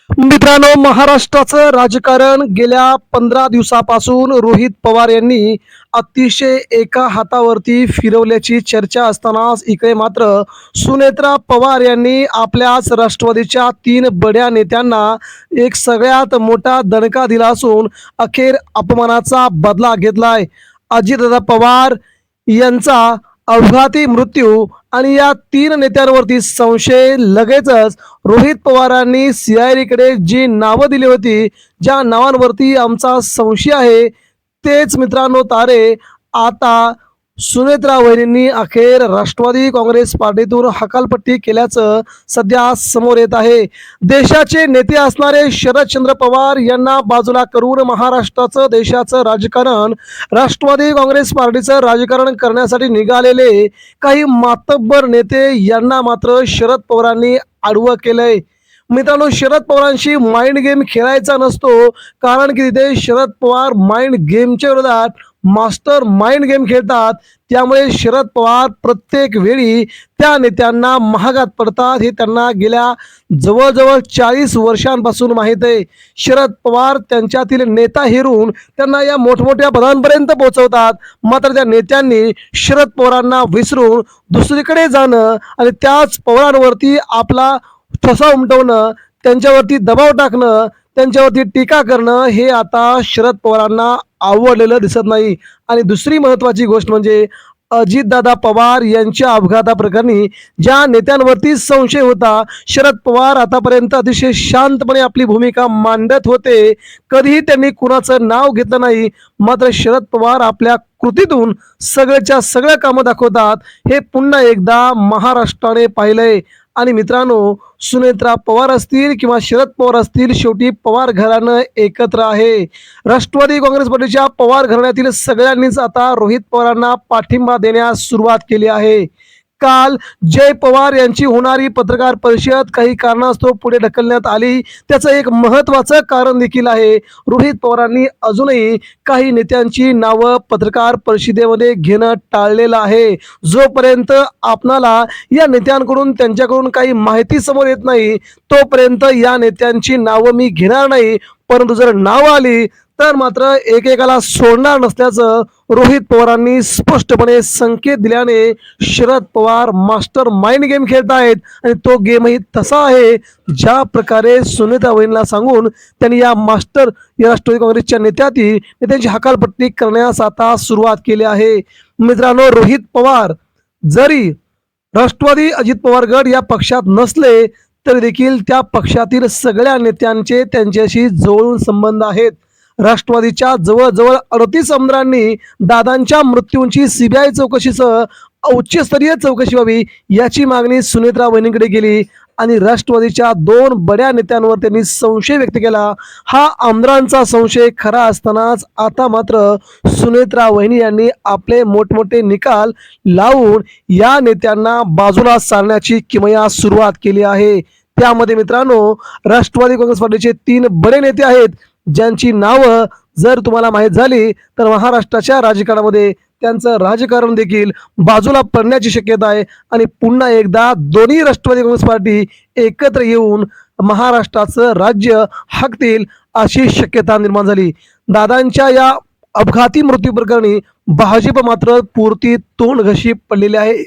मित्रांनो, महाराष्ट्राचं राजकारण गेल्या 15 दिवसापासून रोहित पवार यांनी अतिशय एका हातावरती फिरवल्याची चर्चा असतानाच इकडे मात्र सुनेत्रा पवार यांनी आपल्याच राष्ट्रवादीच्या 3 बड्या नेत्यांना एक सगळ्यात मोठा दणका दिला असून अखेर अपमानाचा बदला घेतलाय. अजितदादा पवार यांचा अपघाती मृत्यू आणि या 3 नेत्यांवरती संशय. लगेचच रोहित पवारांनी सीआयडीकडे जी नावं दिली होती, ज्या नावांवरती आमचा संशय आहे, तेच मित्रांनो तारे आता सुनेत्रा वहिनींनी अखेर राष्ट्रवादी काँग्रेस पार्टीतून हकालपट्टी केल्याचं सध्या समोर येत आहे. देशाचे नेते असणारे शरदचंद्र पवार यांना बाजूला करून महाराष्ट्राचं देशाचं राजकारण, राष्ट्रवादी काँग्रेस पार्टीचं राजकारण करण्यासाठी निघालेले काही मातब्बर नेते यांना मात्र शरद पवारांनी आडवं केलंय. मित्रांनो, शरद पवारांशी माइंड गेम खेळायचा नसतो, कारण की तिथे शरद पवार माइंड गेमच्या विरोधात मास्टर माइंड गेम खेळतात. त्यामुळे शरद पवार प्रत्येक वेळी त्या नेत्यांना महागात पडतात, हे त्यांना गेल्या जवळजवळ 40 वर्षांपासून माहीत आहे. शरद पवार त्यांच्यातील नेता हेरून त्यांना या मोठमोठ्या पदांपर्यंत पोहोचवतात. मात्र त्या नेत्यांनी शरद पवारांना विसरून दुसरीकडे जाणं आणि त्याच पवारांवरती आपला ठसा उमटवणं, त्यांच्यावरती दबाव टाकणं, त्यांच्यावरती टीका करणं हे आता शरद पवारांना आवडलेलं दिसत नाही. आणि दुसरी महत्त्वाची गोष्ट म्हणजे अजितदादा पवार यांच्या अपघाताप्रकरणी ज्या नेत्यांवरती संशय होता, शरद पवार आतापर्यंत अतिशय शांतपणे आपली भूमिका मांडत होते. कधीही त्यांनी कुणाचं नाव घेतलं नाही. मात्र शरद पवार आपल्या कृतीतून सगळ्याच्या सगळं कामं दाखवतात, हे पुन्हा एकदा महाराष्ट्राने पाहिलंय. आणि मित्रांनो, सुनेत्रा पवार असतील किंवा शरद पवार असतील, शेवटी पवार घराणं एकत्र आहे. राष्ट्रवादी काँग्रेस पार्टीच्या पवार घराण्यातील सगळ्यांनीच आता रोहित पवारांना पाठिंबा देण्यास सुरुवात केली आहे. काल जय पवार यांची होणारी पत्रकार परिषद काही कारणास्तव पुढे ढकलण्यात आली. त्याचं एक महत्त्वाचं कारण देखील आहे. रोहित पवारांनी अजूनही काही नेत्यांची नावं पत्रकार परिषदेमध्ये घेणं टाळलेलं आहे. जोपर्यंत आपणाला या नेत्यांकडून त्यांच्याकडून काही माहिती समोर येत नाही, तोपर्यंत या नेत्यांची नावं मी घेणार नाही. परंतु जर नावं आली तर मात्र एकेकाला सोडणार नसल्याचं रोहित पवारांनी स्पष्टपणे संकेत दिल्याने Sharad Pawar master mind game खेळतायत. आणि तो गेमही तसा आहे ज्या प्रकारे सुनेत्रा वहिनीला सांगून त्यांनी या राष्ट्रवादी काँग्रेसच्या नेत्यांची हकालपट्टी करण्यास आता सुरुवात केली आहे. मित्रांनो, रोहित पवार जरी राष्ट्रवादी अजित पवार गट या पक्षात नसले तरी देखील त्या पक्षातील सगळ्या नेत्यांचे त्यांच्याशी जवळून संबंध आहेत. राष्ट्रवादीच्या जवळजवळ 38 आमदारांनी दादांच्या मृत्यूंची सीबीआय चौकशीसह उच्चस्तरीय चौकशी व्हावी याची मागणी सुनेत्रा वहिनींकडे गेली आणि राष्ट्रवादीच्या 2 बड्या नेत्यांवर त्यांनी संशय व्यक्त केला. हा आमदारांचा संशय खरा असतानाच आता मात्र सुनेत्रा वहिनी यांनी आपले मोठमोठे निकाल लावून या नेत्यांना बाजूला सारण्याची किमया सुरुवात केली आहे. त्यामध्ये मित्रांनो, राष्ट्रवादी काँग्रेस पार्टीचे 3 बडे नेते आहेत, ज्यांची नावं जर तुम्हाला माहीत झाली तर महाराष्ट्राच्या राजकारणामध्ये त्यांचं राजकारण देखील बाजूला पडण्याची शक्यता आहे. आणि पुन्हा एकदा दोन्ही राष्ट्रवादी काँग्रेस पार्टी एकत्र येऊन महाराष्ट्राचं राज्य हाकतील अशी शक्यता निर्माण झाली. दादांच्या या अपघाती मृत्यू प्रकरणी भाजप मात्र पुरती तोंड घशी पडलेली आहे.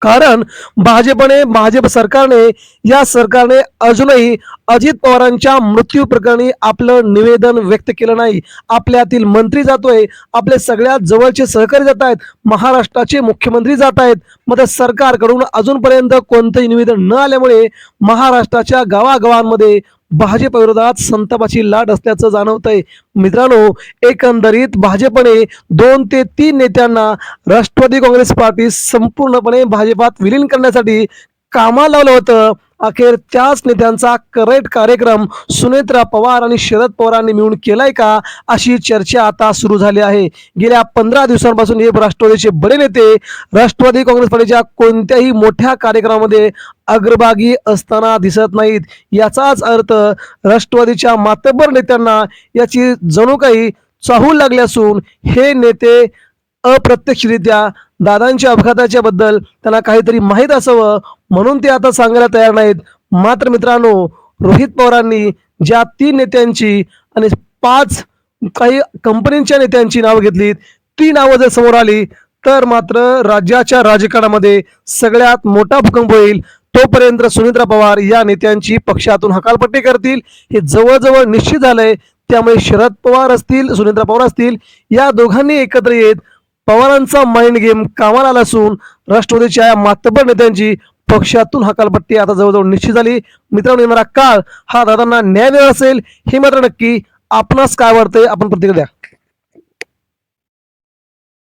कारण भाजप सरकारने अजूनही अजित पवारांच्या मृत्यू प्रकरणी आपलं निवेदन व्यक्त केलं नाही. आपल्यातील मंत्री जातोय, आपले सगळ्यात जवळचे सहकारी जात आहेत, महाराष्ट्राचे मुख्यमंत्री जात आहेत, मात्र सरकारकडून अजूनपर्यंत कोणतंही निवेदन न आल्यामुळे महाराष्ट्राच्या गावागावांमध्ये भाजप विरोधात संतापाची लाट असल्याचं जाणवतंय. मित्रांनो, एकंदरीत भाजपने 2 ते 3 नेत्यांना राष्ट्रवादी काँग्रेस पार्टी संपूर्णपणे भाजपात विलीन करण्यासाठी कामाला लावलं होतं. अखेर त्याच नेत्यांचा करेक्ट कार्यक्रम सुनेत्रा पवार आणि शरद पवारांनी मिळून केलाय का, अशी चर्चा आता सुरू झाली आहे. गेल्या 15 दिवसांपासून हे राष्ट्रवादीचे बडे नेते राष्ट्रवादी काँग्रेस पार्टीच्या कोणत्याही मोठ्या कार्यक्रमामध्ये अग्रभागी असताना दिसत नाहीत. याचाच अर्थ राष्ट्रवादीच्या मातब्बर नेत्यांना याची जणू काही चाहूल लागली असून हे नेते अप्रत्यक्षरित्या दादांच्या अपघाताच्या बद्दल त्यांना काहीतरी माहीत असावं म्हणून ते आता सांगायला तयार नाहीत. मात्र मित्रांनो, रोहित पवारांनी ज्या 3 नेत्यांची आणि 5 काही कंपन्यांच्या नेत्यांची नावं घेतलीत, ती नावं जर समोर आली तर मात्र राज्याच्या राजकारणामध्ये सगळ्यात मोठा भूकंप होईल. तोपर्यंत सुनेत्रा पवार या नेत्यांची पक्षातून हकालपट्टी करतील हे जवळजवळ निश्चित झालंय. त्यामुळे शरद पवार असतील, सुनेत्रा पवार असतील, या दोघांनी एकत्र येत पवारांचा माइंड गेम कामाला आला असून राष्ट्रवादीच्या या मातब्बर नेत्यांची पक्षातून हकालपट्टी आता जवळजवळ निश्चित झाली. मित्रांनो, येणारा काळ हा दादांना न्याय देणार असेल हे मात्र नक्की. आपणास काय वाटतंय आपण प्रतिक्रिया द्या.